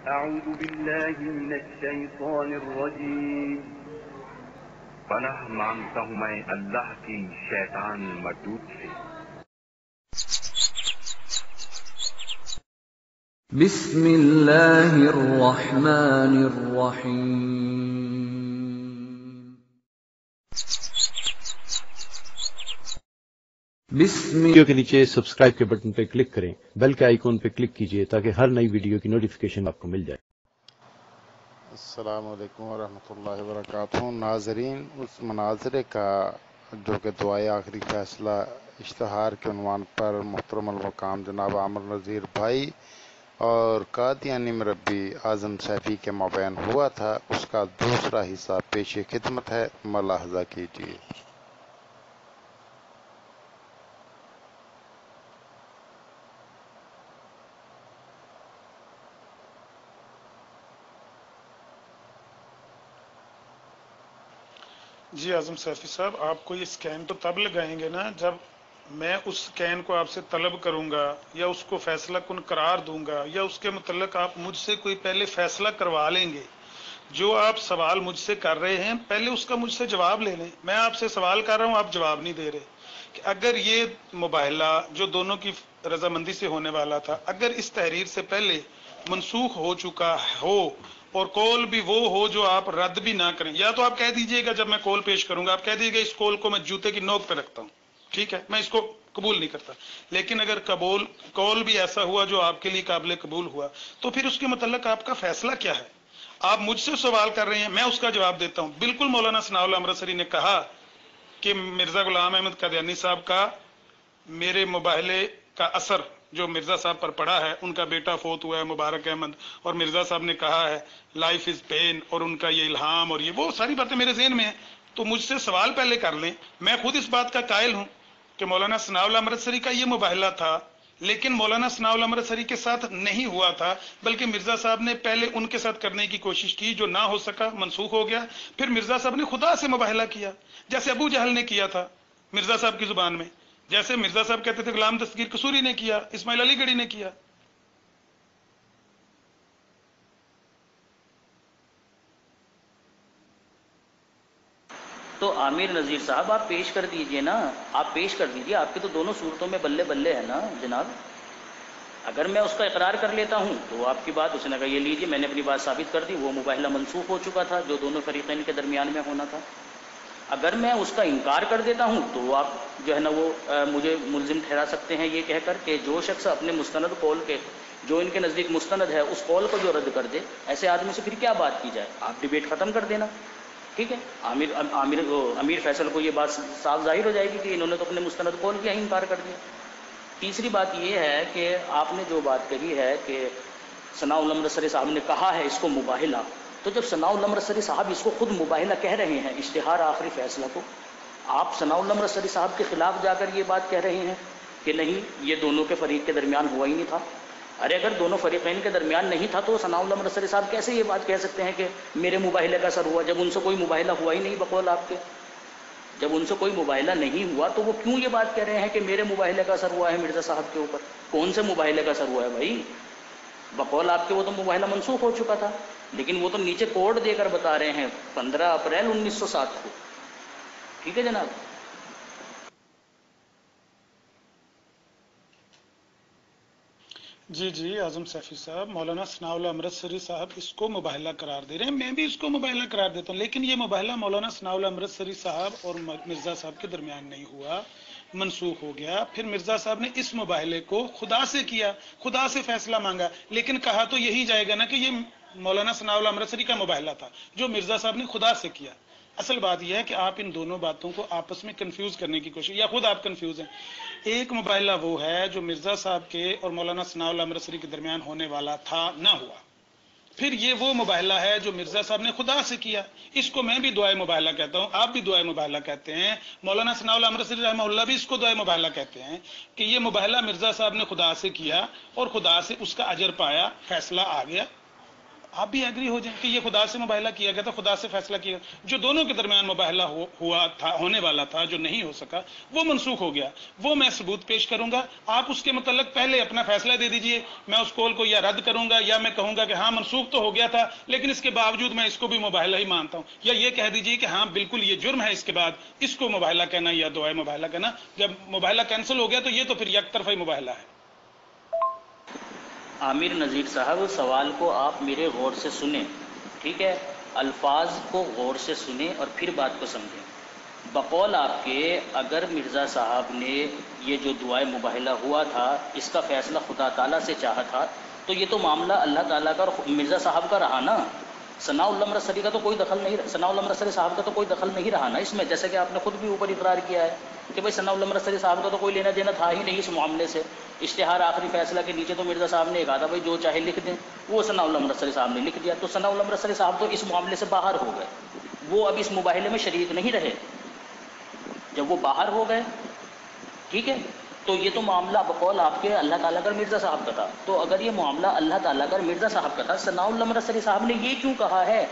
أعوذ بالله من الشيطان الرجيم پناہ مانگتا ہوں میں اللہ کی شیطان مردود سے۔ بسم اللہ الرحمن الرحیم۔ ویڈیو کے نیچے سبسکرائب کے بٹن پہ کلک کریں، بیل کے آئیکن پہ کلک کیجئے تاکہ ہر نئی ویڈیو کی نوٹیفیکیشن آپ کو مل جائے۔ السلام علیکم ورحمۃ اللہ وبرکاتہ۔ ناظرین، اس مناظرے کا جو کہ دعائے آخری فیصلہ اشتہار کے عنوان پر محترم المقام جناب عامر نذیر بھائی اور قادیانی مربی اعظم سیفی کے مابین ہوا تھا، اس کا دوسرا حصہ پیش خدمت ہے، ملاحظہ کیجیے۔ جی اعظم سیفی صاحب، آپ کو یہ سکین تو تب لگائیں گے نا جب میں اس سکین کو آپ سے طلب کروں گا یا اس کو فیصلہ کن قرار دوں گا یا اس کے متعلق آپ مجھ سے کوئی پہلے فیصلہ کروا لیں گے۔ جو آپ سوال مجھ سے کر رہے ہیں پہلے اس کا مجھ سے جواب لے لیں۔ میں آپ سے سوال کر رہا ہوں، آپ جواب نہیں دے رہے کہ اگر یہ مباہلہ جو دونوں کی رضامندی سے ہونے والا تھا اگر اس تحریر سے پہلے منسوخ ہو چکا ہو اور کول بھی وہ ہو جو آپ رد بھی نہ کریں، یا تو آپ کہہ دیجئے گا جب میں کول پیش کروں گا آپ کہہ دیجئے گا اس کول کو میں جوتے کی نوک پہ رکھتا ہوں، ٹھیک ہے، میں اس کو قبول نہیں کرتا۔ لیکن اگر کول بھی ایسا ہوا جو آپ کے لیے قابل قبول ہوا تو پھر اس کے متعلق آپ کا فیصلہ کیا ہے؟ آپ مجھ سے سوال کر رہے ہیں، میں اس کا جواب دیتا ہوں۔ بالکل مولانا ثناء اللہ امرتسری نے کہا کہ مرزا غلام احمد قادیانی صاحب کا میرے مباہلے کا اثر جو مرزا صاحب پر پڑا ہے، ان کا بیٹا فوت ہوا ہے مبارک احمد، اور مرزا صاحب نے کہا ہے لائف از پین، اور ان کا یہ الہام اور یہ وہ ساری باتیں میرے ذہن میں ہیں، تو مجھ سے سوال پہلے کر لیں۔ میں خود اس بات کا قائل ہوں کہ مولانا ثناء اللہ امرتسری کا یہ مباہلہ تھا، لیکن مولانا ثناء اللہ امرتسری کے ساتھ نہیں ہوا تھا، بلکہ مرزا صاحب نے پہلے ان کے ساتھ کرنے کی کوشش کی، جو نہ ہو سکا، منسوخ ہو گیا، پھر مرزا صاحب نے خدا سے مباہلہ کیا جیسے ابو جہل نے کیا تھا مرزا صاحب کی زبان میں، جیسے مرزا صاحب کہتے تھے غلام دستگیر قصوری نے کیا، اسماعیل علی گڑھی نے کیا۔ تو عامر نذیر صاحب آپ پیش کر دیجئے نا، آپ پیش کر دیجئے، آپ کی تو دونوں صورتوں میں بلے بلے ہے نا جناب۔ اگر میں اس کا اقرار کر لیتا ہوں تو آپ کی بات، اس نے کہا یہ لیجئے میں نے اپنی بات ثابت کر دی، وہ مباہلہ منسوخ ہو چکا تھا جو دونوں فریقین کے درمیان میں ہونا تھا۔ اگر میں اس کا انکار کر دیتا ہوں تو آپ جو ہے نا وہ مجھے ملزم ٹھہرا سکتے ہیں یہ کہہ کر کہ جو شخص اپنے مستند قول کے جو ان کے نزدیک مستند ہے اس قول کو جو رد کر دے، ایسے آدمی سے پھر کیا بات کی جائے، آپ ڈیبیٹ ختم کر دینا، ٹھیک ہے۔ امیر فیصل کو یہ بات صاف ظاہر ہو جائے گی کہ انہوں نے تو اپنے مستند قول کیا ہی انکار کر دیا۔ تیسری بات یہ ہے کہ آپ نے جو بات کہی ہے کہ ثناء اللہ امرتسری صاحب نے کہا ہے اس کو مباہلہ، تو جب ثناء اللہ امرتسری صاحب اس کو خود مباہلہ کہہ رہے ہیں اشتہار آخری فیصلہ کو، آپ ثناء اللہ امرتسری صاحب کے خلاف جا کر یہ بات کہہ رہے ہیں کہ نہیں یہ دونوں کے فریق کے درمیان ہوا ہی نہیں تھا۔ ارے اگر دونوں فریقین کے درمیان نہیں تھا تو ثناء اللہ امرتسری صاحب کیسے یہ بات کہہ سکتے ہیں کہ میرے مباہلے کا اثر ہوا، جب ان سے کوئی مباہلہ ہوا ہی نہیں بقول آپ کے؟ جب ان سے کوئی مباہلہ نہیں ہوا تو وہ کیوں یہ بات کہہ رہے ہیں کہ میرے مباہلے کا اثر ہوا ہے مرزا صاحب کے اوپر؟ کون سے مباہلے کا اثر ہوا ہے بھائی؟ بقول آپ کے وہ تو مباہلہ منسوخ ہو چکا تھا، لیکن وہ تو نیچے کوڈ دے کر بتا رہے ہیں 15 اپریل 1907 کو، ٹھیک ہے جناب۔ جی اعظم سیفی صاحب، مولانا ثناء اللہ امرتسری صاحب اس کو مباہلہ قرار دے رہے ہیں، میں بھی اس کو مباہلہ قرار دیتا ہوں، لیکن یہ مباہلہ مولانا ثناء اللہ امرتسری صاحب اور مرزا صاحب کے درمیان نہیں ہوا، منسوخ ہو گیا۔ پھر مرزا صاحب نے اس مباہلے کو خدا سے کیا، خدا سے فیصلہ مانگا، لیکن کہا تو یہی جائے گا نا کہ یہ مولانا ثناء اللہ امرتسری کا مباہلہ تھا جو مرزا صاحب نے خدا سے کیا۔ اصل بات یہ ہے کہ آپ ان دونوں باتوں کو آپس میں کنفیوز کرنے کی کوشش، یا خود آپ کنفیوز ہیں۔ ایک مباہلہ وہ ہے جو مرزا صاحب کے اور مولانا ثناء اللہ امرتسری کے درمیان ہونے والا تھا، نہ ہوا۔ پھر یہ وہ مباہلہ ہے جو مرزا صاحب نے خدا سے کیا، اس کو میں بھی دعائے مباہلہ کہتا ہوں، آپ بھی دعائے مباہلہ کہتے ہیں، مولانا ثناء اللہ امرتسری رحمہ اللہ بھی اس کو دعائے مباہلہ کہتے ہیں کہ یہ مباہلہ مرزا صاحب نے خدا سے کیا اور خدا سے اس کا اجر پایا، فیصلہ آ گیا، आप भी एग्री हो जाएं कि ये खुदा से मुबाहला किया गया था, खुदा से फैसला किया, जो दोनों के दरमियान मुबाहला हुआ था, होने वाला था, जो नहीं हो सका, वो मनसूख हो गया। वो मैं सबूत पेश करूंगा, आप उसके मुतल्लिक पहले अपना फैसला दे दीजिए। मैं उस कौल को या रद्द करूंगा या मैं कहूंगा कि हाँ मनसूख तो हो गया था लेकिन इसके बावजूद मैं इसको भी मुबाहला ही मानता हूं, या ये कह दीजिए कि हाँ बिल्कुल ये जुर्म है, इसके बाद इसको मुबाहला कहना या दुआए मुबाहला कहना। जब मुबाहला कैंसिल हो गया तो ये तो फिर एक तरफा ही मुबाहला है। आमिर नज़ीर साहब, सवाल को आप मेरे गौर से सुने, ठीक है, अल्फाज को गौर से सुने और फिर बात को समझें। बकौल आपके, अगर मिर्ज़ा साहब ने ये जो दुआए मुबाहला हुआ था इसका फैसला खुदा ताला से चाहा था, तो ये तो मामला अल्लाह ताला का और मिर्ज़ा साहब का रहा ना। सनाउल्लाह अमृतसरी का तो कोई दखल नहीं, सनाउल्लाह अमृतसरी साहब का तो कोई दखल नहीं रहा ना इसमें, जैसे कि आपने खुद भी ऊपर इकरार किया है कि भाई सनाउल्लाह अमृतसरी साहब का तो कोई लेना देना था ही नहीं इस मामले से। इश्तिहार आखिरी फैसला के नीचे तो मिर्ज़ा साहब ने कहा था भाई जो चाहे लिख दें, वो सनाउल्लाह अमृतसरी साहब ने लिख दिया, तो सनाउल्लाह अमृतसरी साहब तो इस मामले से बाहर हो गए, वो अब इस मुबाहले में शरीक नहीं रहे। जब वो बाहर हो गए, ठीक है, तो ये तो मामला बकौल आपके अल्लाह ताला का मिर्ज़ा साहब का था। तो अगर ये मामला अल्लाह ताला का मिर्ज़ा साहब का था, सनाउल्लाह अमृतसरी साहब ने ये क्यों कहा है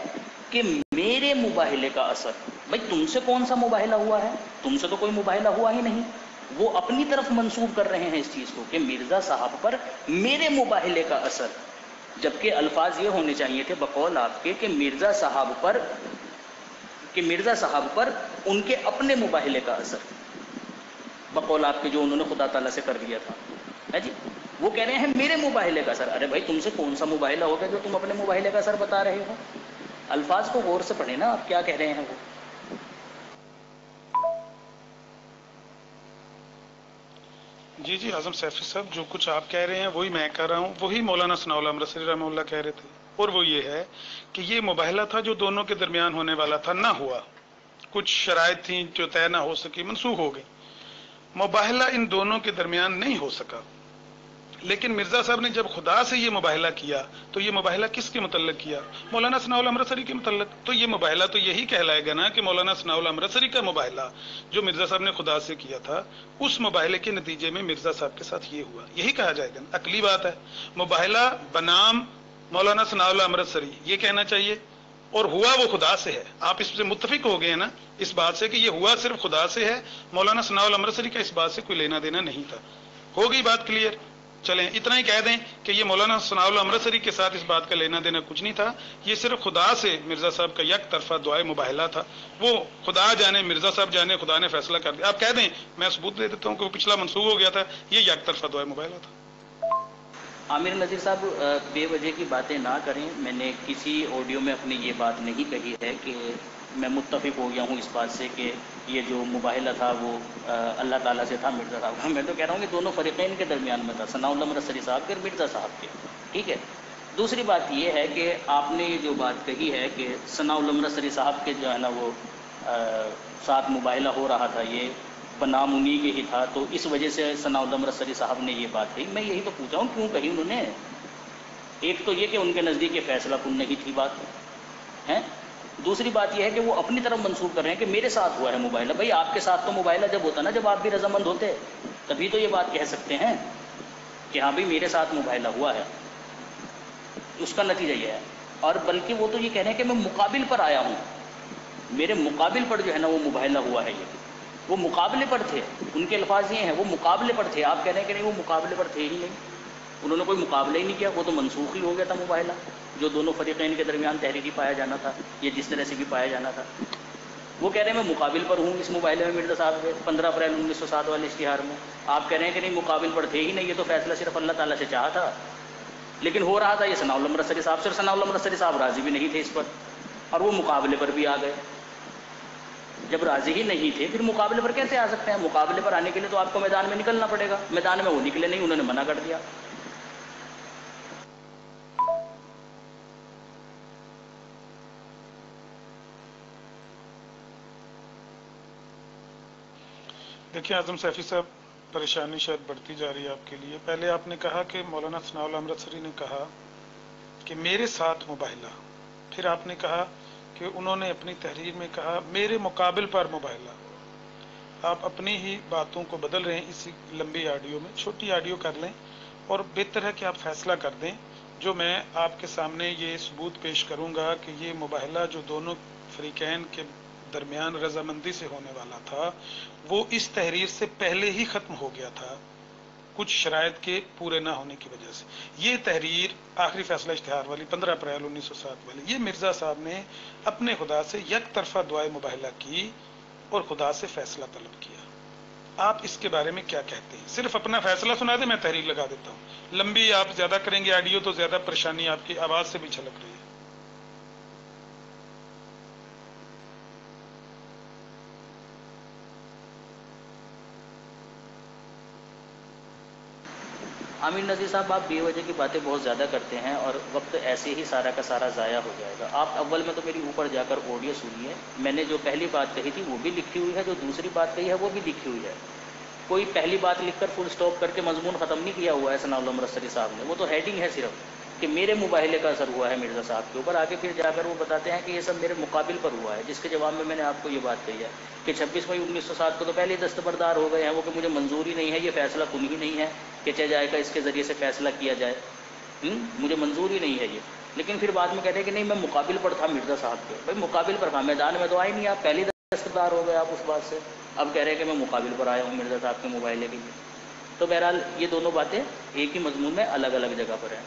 कि मेरे मुबाहले का असर? भाई तुमसे कौन सा मुबाहला हुआ है? तुमसे तो कोई मुबाहला हुआ ही नहीं। वो अपनी तरफ मंसूब कर रहे हैं इस चीज को कि मिर्ज़ा साहब पर मेरे मुबाहले का असर, जबकि अल्फाज ये होने चाहिए थे बकौल आपके कि मिर्ज़ा साहब पर उनके अपने मुबाहले का असर, बकौल आपके जो उन्होंने खुदा ताला से कर दिया था, है जी। वो कह रहे हैं मेरे मुबाहले का असर। अरे भाई तुमसे कौन सा मुबाहला हो गया जो तुम अपने मुबाहले का असर बता रहे हो? अल्फाज को गौर से पढ़े ना, आप क्या कह रहे हैं वो। जी जी आजम सैफी साहब, जो कुछ आप कह रहे हैं वही मैं कह रहा हूँ, वही मौलाना सनाउल्लाह अमृतसरी रहमतुल्लाह कह रहे थे। और वो ये है कि ये मुबाहला था जो दोनों के दरमियान होने वाला था, ना हुआ, कुछ शराइत थी जो तय ना हो सकी, मनसूख हो गई। मुबाहला इन दोनों के दरमियान नहीं हो सका, लेकिन मिर्जा साहब ने जब खुदा से ये मुबाहला किया तो ये मुबाहला किसके मुतल्लिक किया? मौलाना सनाउल्लाह अमृतसरी के मुतल्लिक। तो ये मुबाहला तो यही कहलाएगा ना कि मौलाना सनाउल्लाह अमृतसरी का मुबाहला जो मिर्जा साहब ने खुदा से किया था, उस मुबाहले के नतीजे में मिर्जा साहब के साथ ये हुआ, यही कहा जाएगा ना। अकली बात है, मुबाहला बनाम मौलाना सनाउल्लाह अमृतसरी ये कहना चाहिए, और हुआ वो खुदा से है। आप इससे मुत्तफिक हो गए हैं ना इस बात से कि ये हुआ सिर्फ खुदा से है, मौलाना सनाउल्लाह अमृतसरी का इस बात से कोई लेना देना नहीं था। हो गई बात क्लियर? चलें इतना ही कह दें कि ये मौलाना सनाउल्लाह अमृतसरी के साथ इस बात का लेना देना कुछ नहीं था, ये सिर्फ खुदा से मिर्जा साहब का एक तरफा दुआए मुबाहला था। वो खुदा जाने, मिर्जा साहब जाने, खुदा ने फैसला कर दिया। आप कह दें, मैं सबूत दे देता हूं कि वो पिछला मंसूख हो गया था, ये एक तरफा दुआए मुबाहला था। आमिर नज़ीर साहब, बेवजह की बातें ना करें। मैंने किसी ऑडियो में अपनी ये बात नहीं कही है कि मैं मुत्तफिक हो गया हूँ इस बात से कि ये जो मुबाहला था वो अल्लाह ताला से था मिर्ज़ा साहब का। मैं तो कह रहा हूँ कि दोनों फरीक़ैन के दरमियान में था, सनाउल्लाह अमृतसरी साहब के और मिर्ज़ा साहब के, ठीक है। दूसरी बात ये है कि आपने ये जो बात कही है कि सनाउल्लाह अमृतसरी साहब के जो है ना वो साथ मुबाहला हो रहा था, ये बनाम उन्हीं के ही था, तो इस वजह से सनाउल्लाह अमृतसरी साहब ने ये बात कही। मैं यही तो पूछा हूँ क्यों कही उन्होंने। एक तो ये कि उनके नज़दीक ये फैसला कुन नहीं थी बात है, दूसरी बात यह है कि वो अपनी तरफ मंसूब कर रहे हैं कि मेरे साथ हुआ है मुबाहला। भाई आपके साथ तो मुबाहला जब होता ना, जब आप भी रजामंद होते, तभी तो ये बात कह सकते हैं कि हाँ भाई मेरे साथ मुबाहला हुआ है, उसका नतीजा यह है। और बल्कि वो तो ये कह रहे हैं कि मैं मुकाबिल पर आया हूँ, मेरे मुकाबिल पर जो है ना वो मुबाहला हुआ है। ये वो मुकाबले पर थे, उनके अल्फाज ये हैं वो मुकाबले पर थे। आप कह रहे हैं कि नहीं वो मुकाबले पर थे ही नहीं, उन्होंने कोई मुकाबला ही नहीं किया, वो तो मनसूख ही हो गया था मुबाहला जो दोनों फरीक़ैन के दरमियान तहरीरी पाया जाना था, ये जिस तरह से भी पाया जाना था। वो कह रहे हैं मैं मुकाबिल पर हूँ इस मुबाहले में मिर्ज़ा साहब के 15 अप्रैल 1907 वाले इश्तिहार में। आप कह रहे हैं कि नहीं मुकाबिल पर थे ही नहीं, ये तो फैसला सिर्फ अल्लाह ताला से चाहा था, लेकिन हो रहा था ये सनाउल्लाह अमृतसरी साहब से, और सनाउल्लाह अमृतसरी साहब राजी भी नहीं थे इस पर, और वो मुकाबले पर भी आ गए। जब राजी ही नहीं थे फिर मुकाबले पर कैसे आ सकते हैं? मुकाबले पर आने के लिए तो आपको मैदान में निकलना पड़ेगा, मैदान में वो निकले नहीं, उन्होंने मना कर दिया। देखिए आजम सैफी साहब, परेशानी शायद बढ़ती जा रही है आपके लिए। पहले आपने कहा कि मौलाना सनाउल्लाह अमृतसरी ने कहा कि मेरे साथ मुबाहला, फिर आपने कहा कि उन्होंने अपनी तहरीर में कहा मेरे मुकाबिल पर मुबाहला। आप अपनी ही बातों को बदल रहे हैं इसी लंबी ऑडियो में। छोटी ऑडियो कर लें और बेहतर है कि आप फैसला कर दें جو میں آپ کے سامنے یہ ثبوت پیش کروں گا کہ یہ مباہلہ جو دونوں فریقین کے درمیان رضامندی سے ہونے والا تھا وہ اس تحریر سے پہلے ہی ختم ہو گیا تھا، کچھ شرائط کے پورے نہ ہونے کی وجہ سے۔ یہ تحریر آخری فیصلہ اشتہار والی 15 اپریل 1907 والی، یہ مرزا صاحب نے اپنے خدا سے یک طرفہ دعائے مباہلہ کی اور خدا سے فیصلہ طلب کیا۔ آپ اس کے بارے میں کیا کہتے ہیں؟ صرف اپنا فیصلہ سنا دیں، میں تحریر لگا دیتا ہوں۔ لمبی آپ زیادہ کریں گے آڈیو تو زیادہ پریشانی آپ کی آواز سے بھی جھلک رہی ہے۔ عامر نذیر صاحب، آپ بے وجہ کی باتیں بہت زیادہ کرتے ہیں اور وقت ایسے ہی سارا کا سارا ضائع ہو جائے گا۔ آپ اول میں تو میری اوپر جا کر آڈیو سنیے، میں نے جو پہلی بات کہی تھی وہ بھی لکھی ہوئی ہے، جو دوسری بات کہی ہے وہ بھی لکھی ہوئی ہے۔ کوئی پہلی بات لکھ کر فل سٹاپ کر کے مضمون ختم نہیں کیا ہوا ہے ثناء اللہ مرسری صاحب نے، وہ تو ہیڈنگ ہے صرف کہ میرے مباہلے کا اثر ہوا ہے مرزا صاحب کے اوپر۔ آگے پھر جا کر وہ بتاتے ہیں کہ یہ سب میرے مقابل پر ہوا ہے، جس کے جواب میں نے آپ کو یہ بات کہی ہے کہ 26 مئی 1907 کو تو پہلے ہی دستبردار ہو گئے ہیں وہ کہ مجھے منظور ہی نہیں ہے، یہ فیصلہ کن ہی نہیں ہے کہ چہ جائے گا اس کے ذریعے سے فیصلہ کیا جائے، مجھے منظور ہی نہیں ہے یہ۔ لیکن پھر بعد میں کہتے ہیں کہ نہیں میں مقابل پر تھا مرزا صاحب کے۔ بھائی مقابل پر تھا، میدان میں تو آئے نہیں، آپ پہلے دستبردار ہو گئے آپ اس بات سے، اب کہہ رہے ہیں کہ میں مقابل پر آیا ہوں مرزا صاحب کے مباہلے کے لیے۔ تو بہرحال یہ دونوں باتیں ایک ہی مضمون میں الگ الگ جگہ پر ہیں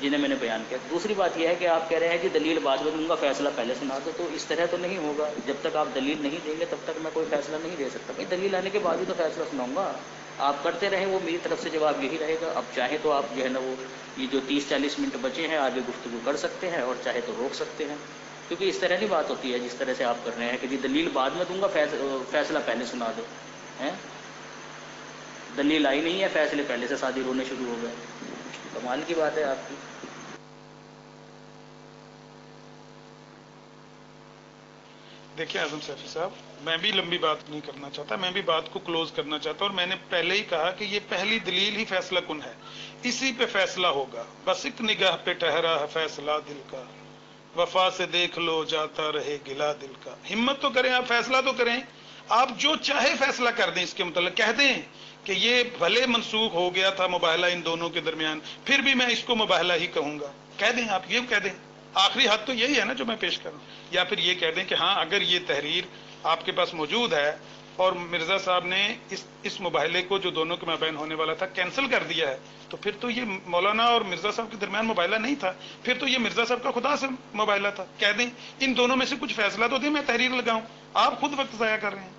جنہیں میں نے بیان کیا۔ دوسری بات یہ ہے کہ آپ کہہ رہے ہیں کہ دلیل بعد میں دوں گا، فیصلہ پہلے سنا دو، تو اس طرح تو نہیں ہوگا۔ جب تک آپ دلیل نہیں دیں گے تب تک میں کوئی فیصلہ نہیں دے سکتا۔ بھائی دلیل آنے کے بعد ہی تو فیصلہ سناؤں گا۔ آپ کرتے رہیں، وہ میری طرف سے جواب یہی رہے گا۔ اب چاہیں تو آپ جو ہے نا وہ یہ جو 30-40 منٹ بچے ہیں آگے گفتگو کر سکتے ہیں، اور چاہے تو روک سکتے ہیں، کیونکہ اس طرح نہیں بات ہوتی ہے جس طرح سے آپ کر رہے ہیں کہ جی دلیل بعد میں دوں گا، فیصلہ پہلے سنا دو۔ دلیل آئی نہیں ہے، فیصلے پہلے سے صادر ہونے شروع ہو گئے۔ کمال کی بات ہے آپ کی۔ دیکھیں اعظم سیفی صاحب، میں بھی لمبی بات نہیں کرنا چاہتا، میں بھی بات کو کلوز کرنا چاہتا ہوں، اور میں نے پہلے ہی کہا کہ یہ پہلی دلیل ہی فیصلہ کن ہے، اسی پہ فیصلہ ہوگا۔ بس ایک نگاہ پہ ٹھہرا ہے فیصلہ دل کا، وفا سے دیکھ لو جاتا رہے گلا دل کا۔ ہمت تو کریں، آپ فیصلہ تو کریں، آپ جو چاہے فیصلہ کر دیں اس کے متعلق، کہہ دیں کہ یہ بھلے منسوخ ہو گیا تھا مباہلہ ان دونوں کے درمیان، پھر بھی میں اس کو مباہلہ ہی کہوں گا، کہہ دیں، آپ یہ کہہ دیں۔ آخری حد تو یہی ہے نا جو میں پیش کر رہا ہوں۔ یا پھر یہ کہہ دیں کہ ہاں اگر یہ تحریر آپ کے پاس موجود ہے اور مرزا صاحب نے اس مباہلے کو جو دونوں کے مابین ہونے والا تھا کینسل کر دیا ہے، تو پھر تو یہ مولانا اور مرزا صاحب کے درمیان مباہلہ نہیں تھا، پھر تو یہ مرزا صاحب کا خدا سے مباہلہ تھا۔ کہہ دیں ان دونوں میں سے کچھ فیصلہ تو دیں، میں تحریر لگاؤں، آپ خود وقت ضائع کر رہے ہیں۔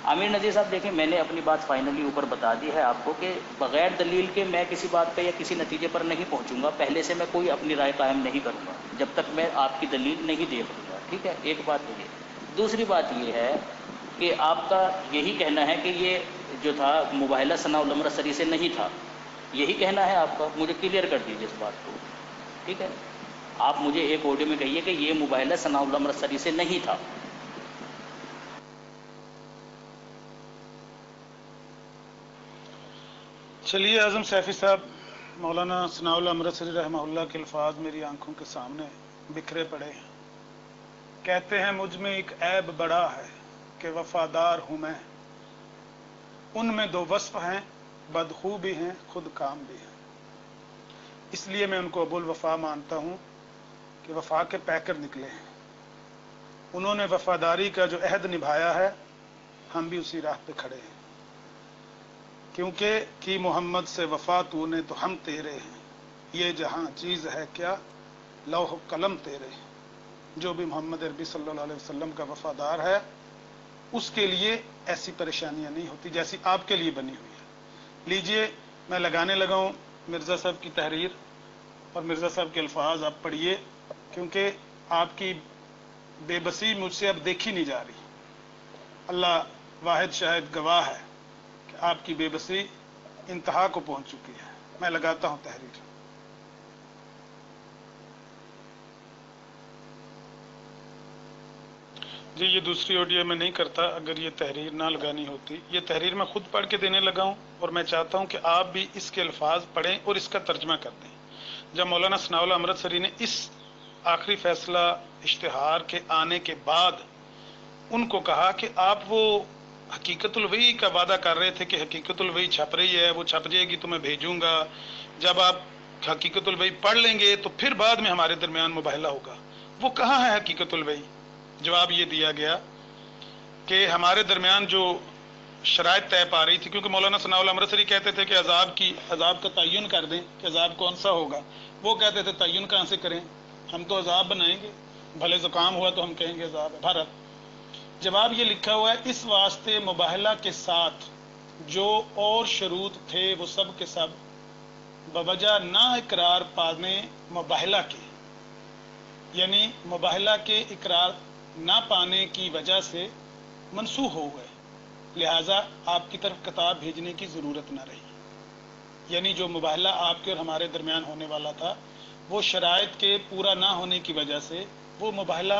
عامر نذیر صاحب دیکھیں، میں نے اپنی بات فائنلی اوپر بتا دی ہے آپ کو کہ بغیر دلیل کے میں کسی بات پہ یا کسی نتیجے پر نہیں پہنچوں گا، پہلے سے میں کوئی اپنی رائے قائم نہیں کروں گا جب تک میں آپ کی دلیل نہیں دیکھ لوں گا، ٹھیک ہے؟ ایک بات یہ۔ دوسری بات یہ ہے کہ آپ کا یہی کہنا ہے کہ یہ جو تھا مباہلہ ثناء اللہ مرسری سے نہیں تھا، یہی کہنا ہے آپ کا، مجھے کلیئر کر دیجیے اس بات کو، ٹھیک ہے؟ آپ مجھے ایک آڈیو میں کہیے کہ یہ مباہلہ ثناء اللہ مرسری سے نہیں تھا۔ چلیے اعظم سیفی صاحب، مولانا ثناء اللہ امرتسری رحمہ اللہ کے الفاظ میری آنکھوں کے سامنے بکھرے پڑے ہیں۔ کہتے ہیں مجھ میں ایک عیب بڑا ہے کہ وفادار ہوں میں، ان میں دو وصف ہیں، بدخو بھی ہیں خود کام بھی ہیں، اس لیے میں ان کو ابو الوفا مانتا ہوں کہ وفا کے پیکر نکلے ہیں۔ انہوں نے وفاداری کا جو عہد نبھایا ہے، ہم بھی اسی راہ پہ کھڑے ہیں، کیونکہ کی محمد سے وفا تو نے تو ہم تیرے ہیں، یہ جہاں چیز ہے کیا لوح و قلم تیرے ہیں۔ جو بھی محمد عربی صلی اللہ علیہ وسلم کا وفادار ہے اس کے لیے ایسی پریشانیاں نہیں ہوتی جیسی آپ کے لیے بنی ہوئی ہے۔ لیجئے میں لگانے لگا ہوں مرزا صاحب کی تحریر، اور مرزا صاحب کے الفاظ آپ پڑھیے، کیونکہ آپ کی بے بسی مجھ سے اب دیکھی نہیں جا رہی۔ اللہ واحد شاہد گواہ ہے کہ آپ کی بے بسی انتہا کو پہنچ چکی ہے۔ میں لگاتا ہوں تحریر۔ جی یہ دوسری آڈیو میں نہیں کرتا اگر یہ تحریر نہ لگانی ہوتی۔ یہ تحریر میں خود پڑھ کے دینے لگا ہوں، اور میں چاہتا ہوں کہ آپ بھی اس کے الفاظ پڑھیں اور اس کا ترجمہ کر دیں۔ جب مولانا ثناء اللہ امرتسری نے اس آخری فیصلہ اشتہار کے آنے کے بعد ان کو کہا کہ آپ وہ हकीकतुल वही का वादा कर रहे थे कि हकीकतुल वही छप रही है, वो छप जाएगी तो मैं भेजूंगा, जब आप हकीकतुल वही पढ़ लेंगे तो फिर बाद में हमारे दरमियान मुबाहला होगा। वो कहाँ है हकीकतुल वही? जवाब ये दिया गया कि हमारे दरमियान जो शराइत तय पा रही थी, क्योंकि मौलाना सनाउल अमृतसरी कहते थे कि अजाब का तयन कर दें कि अजाब कौन सा होगा। वो कहते थे तयन कहाँ से करें, हम तो अजाब बनाएंगे, भले जुकाम हुआ तो हम कहेंगे अजाब है। भारत जवाब ये लिखा हुआ है, इस वास्ते मुबाहला के साथ जो और शरूत थे वो सब के सब बवजह ना इकरार पाने मुबाहला के, यानी मुबाहला के इकरार ना पाने की वजह से मनसूख हो गए, लिहाजा आपकी तरफ किताब भेजने की जरूरत ना रही। यानी जो मुबाहला आपके और हमारे दरमियान होने वाला था, वो शराइत के पूरा ना होने की वजह से वो मुबाहला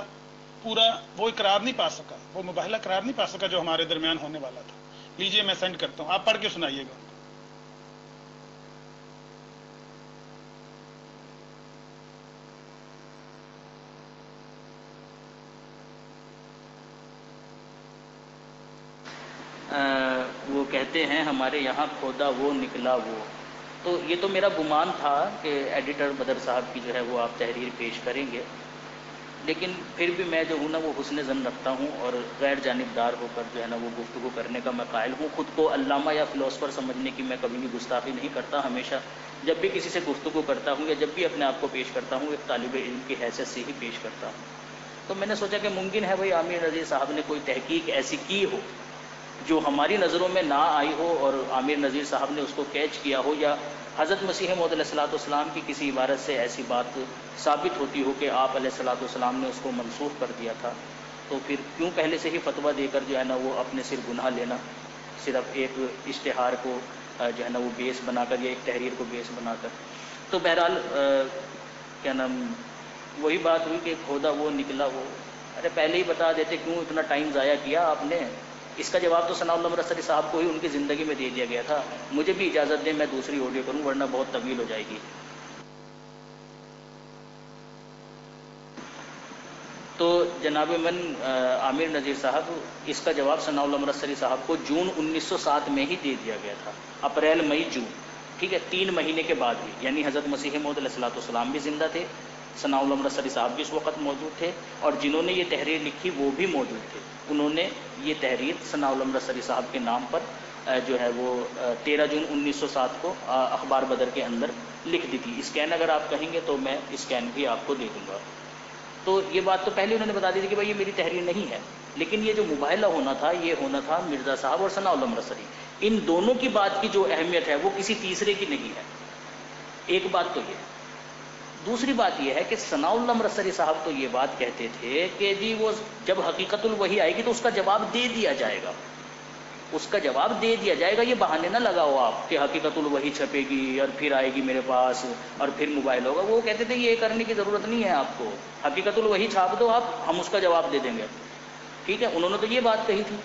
पूरा वो इकरार नहीं पा सका, वो मुबाहला करार नहीं पा सका जो हमारे दरमियान होने वाला था। लीजिए मैं सेंड करता हूं, आप पढ़ के सुनाइएगा। वो कहते हैं हमारे यहाँ खोदा वो निकला वो। तो ये तो मेरा गुमान था कि एडिटर बदर साहब की जो है वो आप तहरीर पेश करेंगे, लेकिन फिर भी मैं जो हूँ ना वो हुस्न ज़न रखता हूँ और गैर जानिबदार होकर जो है ना वो गुफ्तगू करने का मैं कायल हूँ। खुद को अल्लामा या फ़िलोसफ़र समझने की मैं कभी भी गुस्ताखी नहीं करता। हमेशा जब भी किसी से गुफ्तगू करता हूँ या जब भी अपने आप को पेश करता हूँ, एक तालिब इल्म की हैसियत से ही पेश करता हूँ। तो मैंने सोचा कि मुमकिन है भाई आमिर नज़ीर साहब ने कोई तहकीक ऐसी की हो जो हमारी नज़रों में ना आई हो और आमिर नज़ीर साहब ने उसको कैच किया हो, या हज़रत मसीह मौद अलैहिस्सलाम की किसी इबारत से ऐसी बात साबित होती हो कि आप अलैहिस्सलाम ने उसको मनसूख कर दिया था। तो फिर क्यों पहले से ही फतवा देकर जो है ना वो अपने सिर गुनाह लेना, सिर्फ एक इश्तिहार को जो है ना वो बेस बनाकर या एक तहरीर को बेस बनाकर। तो बहरहाल क्या नाम वही बात हुई कि खोदा वो निकला वो। अरे पहले ही बता देते, क्यों इतना टाइम ज़ाया किया आपने? इसका जवाब तो सनाउल अमृतसरी साहब को ही उनकी ज़िंदगी में दे दिया गया था। मुझे भी इजाज़त दें मैं दूसरी ऑडियो करूं, वरना बहुत तवील हो जाएगी। तो जनाब मन आमिर नज़ीर साहब, इसका जवाब सनाउल अमृतसरी साहब को जून 1907 में ही दे दिया गया था, अप्रैल मई जून, ठीक है, 3 महीने के बाद ही। यानी हज़रत मसीह मौद अलैहिस्सलाम भी जिंदा थे, सनाउल अमृतसरी साहब भी उस वक़्त मौजूद थे, और जिन्होंने ये तहरीर लिखी वो भी मौजूद थे। उन्होंने ये तहरीर सनाउल अमृतसरी साहब के नाम पर जो है वो 13 जून 1907 को अखबार बदर के अंदर लिख दी थी। स्कैन अगर आप कहेंगे तो मैं स्कैन भी आपको दे दूँगा। तो ये बात तो पहले उन्होंने बता दी थी कि भाई ये मेरी तहरीर नहीं है, लेकिन ये जो मुबाहला होना था ये होना था मिर्ज़ा साहब और सनाउल अमृतसरी। इन दोनों की बात की जो अहमियत है वो किसी तीसरे की नहीं है। एक बात तो ये। दूसरी बात यह है कि सनाउल अमृतसरी साहब तो ये बात कहते थे कि जी वो जब हकीकतुल वही आएगी तो उसका जवाब दे दिया जाएगा, उसका जवाब दे दिया जाएगा। ये बहाने ना लगाओ आप कि हकीकतुल वही छपेगी और फिर आएगी मेरे पास और फिर मोबाइल होगा। वो कहते थे ये करने की ज़रूरत नहीं है आपको, हकीकतुल वही छाप दो आप, हम उसका जवाब दे देंगे। ठीक है, उन्होंने तो ये बात कही थी।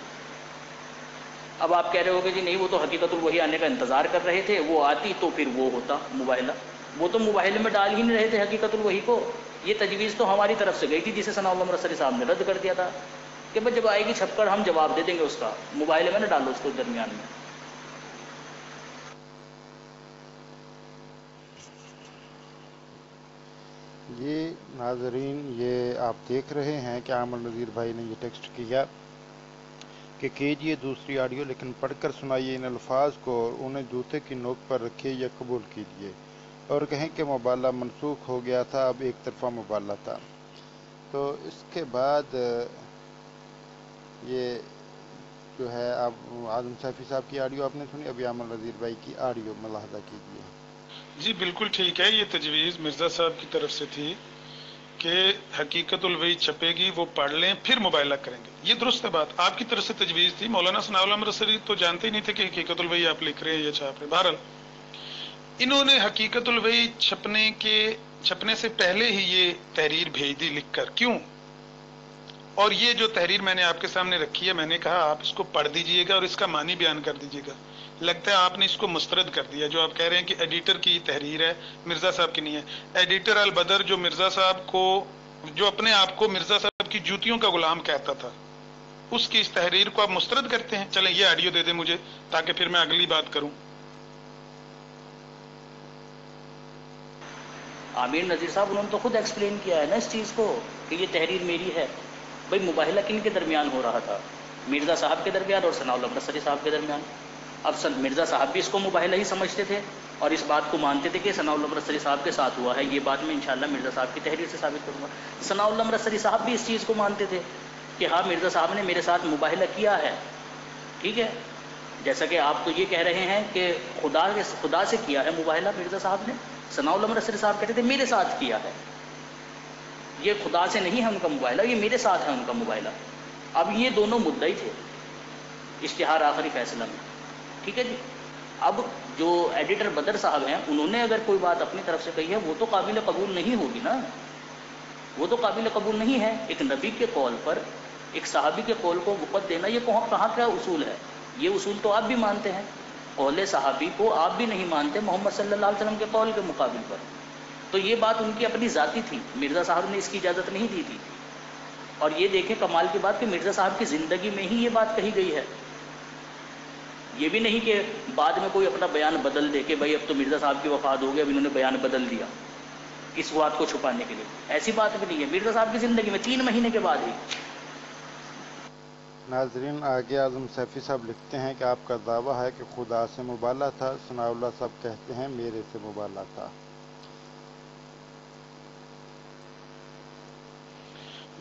अब आप कह रहे हो कि जी नहीं वो तो हकीकतुल वही आने का इंतज़ार कर रहे थे, वो आती तो फिर वो होता मुबाइला। वो तो मोबाइल में डाल ही नहीं रहे थे हकीकतुल वही को। ये तजवीज़ तो हमारी तरफ से गई थी जिसे सनाउल अमृतसरी साहब ने रद्द कर दिया था कि भाई जब आएगी छपकर हम जवाब दे देंगे उसका, मोबाइल में ना डालो उसको दरमियान में। ये नाजरीन, ये आप देख रहे हैं कि आमिर नज़ीर भाई ने ये टेक्स्ट किया कि कीजिए दूसरी ऑडियो, लेकिन पढ़कर सुनाइए इन अल्फाज को और उन्हें जूते की नोक पर रखिए या कबूल कीजिए और कहें कि मुबाला मनसूख हो गया था, अब एक तरफा मुबाला था। तो इसके बाद ये जो है आप आजम सैफी साहब की ऑडियो आपने सुनी, अभी आमिर नज़ीर भाई की ऑडियो मुलाहजा कीजिए। जी बिल्कुल ठीक है, ये तजवीज़ मिर्ज़ा साहब की तरफ से थी कि हकीकतुल वही छपेगी, वो पढ़ लें फिर मुबाइला करेंगे। ये दुरुस्त है बात, आपकी तरफ से तजवीज़ थी। मौलाना सनाउल अमृतसरी तो जानते ही नहीं थे कि हकीकतुल वही आप लिख रहे हैं या छाप रहे। बहरहाल इन्होंने हकीकतुल वही छपने से पहले ही ये तहरीर भेज दी लिखकर। क्यों? और ये जो तहरीर मैंने आपके सामने रखी है, मैंने कहा आप इसको पढ़ दीजिएगा और इसका मानी बयान कर दीजिएगा। लगता है आपने इसको मुस्तरद कर दिया। जो आप कह रहे हैं कि एडिटर की तहरीर है, मिर्जा साहब की नहीं है। एडिटर अल बदर जो मिर्जा साहब को, जो अपने आप को मिर्जा साहब की जूतियों का गुलाम कहता था, उसकी इस तहरीर को आप मुस्तरद करते हैं। चलें ये ऑडियो दे दें मुझे ताकि फिर मैं अगली बात करूं। आमिर नजीर साहब उन्होंने तो खुद एक्सप्लेन किया है ना इस चीज को कि ये तहरीर मेरी है। भाई मुबाहिला किन के दरमियान हो रहा था? मिर्जा साहब के दरमियान और सनाउल अमृतसरी साहब के दरमियान। अब मिर्जा साहब भी इसको मुबाहिला ही समझते थे और इस बात को मानते थे कि सनाउल अमृतसरी साहब के साथ हुआ है। ये बात मैं इंशाल्लाह मिर्जा साहब की तहरीर से साबित करूंगा। सनाउल अमृतसरी साहब भी इस चीज को मानते थे कि हाँ मिर्जा साहब ने मेरे साथ मुबाहिला किया है। ठीक है, जैसा कि आप तो ये कह रहे हैं कि खुदा से किया है मुबाहिला मिर्जा साहब ने। सनाउल अमृतसरी साहब कहते थे मेरे साथ किया है, ये खुदा से नहीं है उनका मुबाहिला, ये मेरे साथ है उनका मुबाहिला। अब ये दोनों मुद्दई थे इश्तिहार आखिरी फैसला में। ठीक है जी। अब जो एडिटर बदर साहब हैं उन्होंने अगर कोई बात अपनी तरफ से कही है वो तो काबिल कबूल नहीं होगी ना, वो तो काबिल कबूल नहीं है। एक नबी के कौल पर एक सहाबी के कौल को वक़्त देना ये कहाँ का उसूल है? ये उसूल तो आप भी मानते हैं, कौले सहाबी को आप भी नहीं मानते मोहम्मद सल्लल्लाहु अलैहि वसल्लम के कौल के मुकाबिल पर। तो ये बात उनकी अपनी जाती थी, मिर्जा साहब ने इसकी इजाज़त नहीं दी थी। और ये देखें कमाल की बात कि मिर्जा साहब की ज़िंदगी में ही ये बात कही गई है। ये भी नहीं कि बाद में कोई अपना बयान बदल दे कि भाई अब तो मिर्जा साहब की वफात हो गई, अब इन्होंने बयान बदल दिया इस बात को छुपाने के लिए। ऐसी बात भी नहीं है, मिर्जा साहब की ज़िंदगी में 3 महीने के बाद ही। नाजरीन आगे आजम सैफी साहब लिखते हैं कि आपका दावा है कि खुदा से मुबाला था, सनाउल्लाह साहब कहते हैं मेरे से मुबाला था।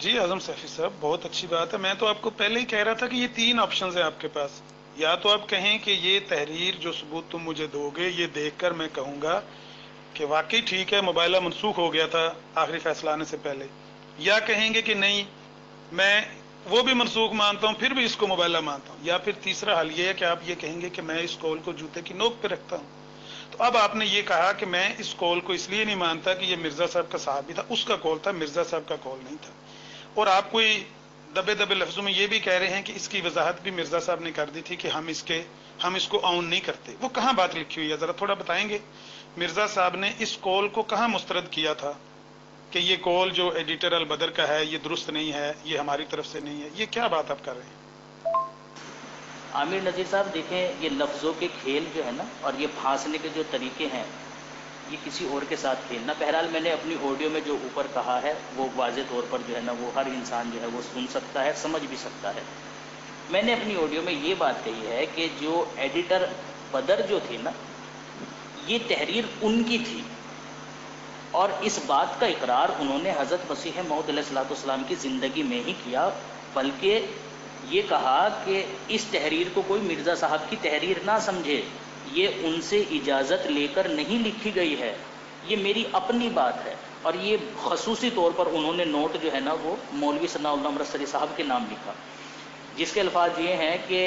जी आजम सैफी साहब बहुत अच्छी बात है। मैं तो आपको पहले ही कह रहा था कि ये 3 ऑप्शंस हैं आपके पास। या तो आप कहें कि ये तहरीर जो सबूत तुम मुझे दोगे ये देखकर मैं कहूँगा कि वाकई ठीक है मुबाहिला मनसूख हो गया था आखिरी फैसला आने से पहले, या कहेंगे कि नहीं मैं वो भी मनसूख मानता हूँ फिर भी इसको मुबाहिला मानता हूँ, या फिर तीसरा हल ये है कि आप ये कहेंगे कि मैं इस कौल को जूते की नोक पे रखता हूँ। तो अब आपने ये कहा कि मैं इस कौल को इसलिए नहीं मानता कि ये मिर्जा साहब का सहाबी था, उसका कौल था, मिर्जा साहब का कौल नहीं था। और आप कोई दबे दबे लफ्जों में ये भी कह रहे हैं कि इसकी वजाहत भी मिर्जा साहब ने कर दी थी कि हम इसको ऑन नहीं करते। वो कहाँ बात लिखी हुई है, जरा थोड़ा बताएंगे? मिर्जा साहब ने इस कौल को कहाँ मुस्तरद किया था कि ये कौल जो एडिटर अल बदर का है ये दुरुस्त नहीं है, ये हमारी तरफ से नहीं है? ये क्या बात आप कर रहे हैं? आमिर नजीर साहब देखें, ये लफ्ज़ों के खेल जो है ना और ये फांसने के जो तरीके हैं ये किसी और के साथ खेलना। बहरहाल मैंने अपनी ऑडियो में जो ऊपर कहा है वो वाज़े तौर पर जो है ना वो हर इंसान जो है वो सुन सकता है, समझ भी सकता है। मैंने अपनी ऑडियो में ये बात कही है कि जो एडिटर बदर जो थी ना ये तहरीर उनकी थी और इस बात का इकरार उन्होंने हज़रत मसीह मौऊद अलैहिस्सलाम की ज़िंदगी में ही किया, बल्कि ये कहा कि इस तहरीर को कोई मिर्ज़ा साहब की तहरीर ना समझे, ये उनसे इजाज़त लेकर नहीं लिखी गई है, ये मेरी अपनी बात है। और ये खसूसी तौर पर उन्होंने नोट जो है ना वो मौलवी सनाउल अमृतसरी साहब के नाम लिखा, जिसके अल्फाज ये हैं कि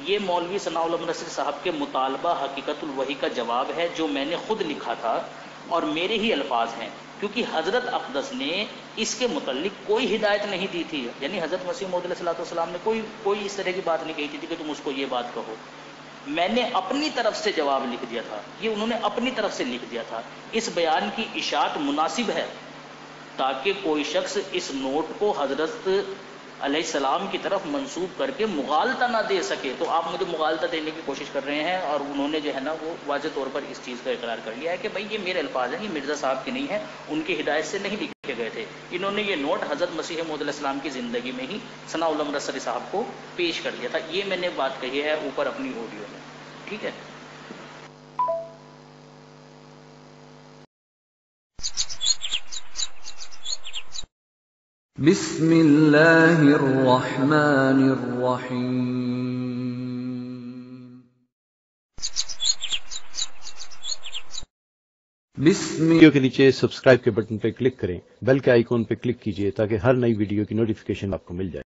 ये मौलवी सनाउल अमृतसरी साहब के मुतालबा हकीकतुल वही का जवाब है जो मैंने खुद लिखा था और मेरे ही अल्फाज हैं, क्योंकि हज़रत अक़दस ने इसके मुतल्लिक कोई हिदायत नहीं दी थी। यानी हज़रत मसीह मौऊद अलैहिस्सलाम ने कोई इस तरह की बात नहीं कही थी कि तुम उसको ये बात कहो। मैंने अपनी तरफ से जवाब लिख दिया था, ये उन्होंने अपनी तरफ से लिख दिया था। इस बयान की इशाअत मुनासिब है ताकि कोई शख्स इस नोट को हज़रत अलैहिस्सलाम की तरफ मंसूब करके मुगालता ना दे सके। तो आप मुझे मुगालता देने की कोशिश कर रहे हैं और उन्होंने जो है ना वो वाज़े तौर पर इस चीज़ का इकरार कर लिया है कि भाई ये मेरे अल्फाज हैं, ये मिर्ज़ा साहब के नहीं है, उनकी हिदायत से नहीं लिखे गए थे। इन्होंने ये नोट हज़रत मसीह मौऊद अलैहिस्सलाम की ज़िंदगी में ही सनाउल अमृतसरी साहब को पेश कर दिया था। ये मैंने बात कही है ऊपर अपनी ऑडियो में, ठीक है। बिस्मिल्लाहिर रहमानिर रहीम। वीडियो के नीचे सब्सक्राइब के बटन पर क्लिक करें, बेल के आइकॉन पर क्लिक कीजिए ताकि हर नई वीडियो की नोटिफिकेशन आपको मिल जाए।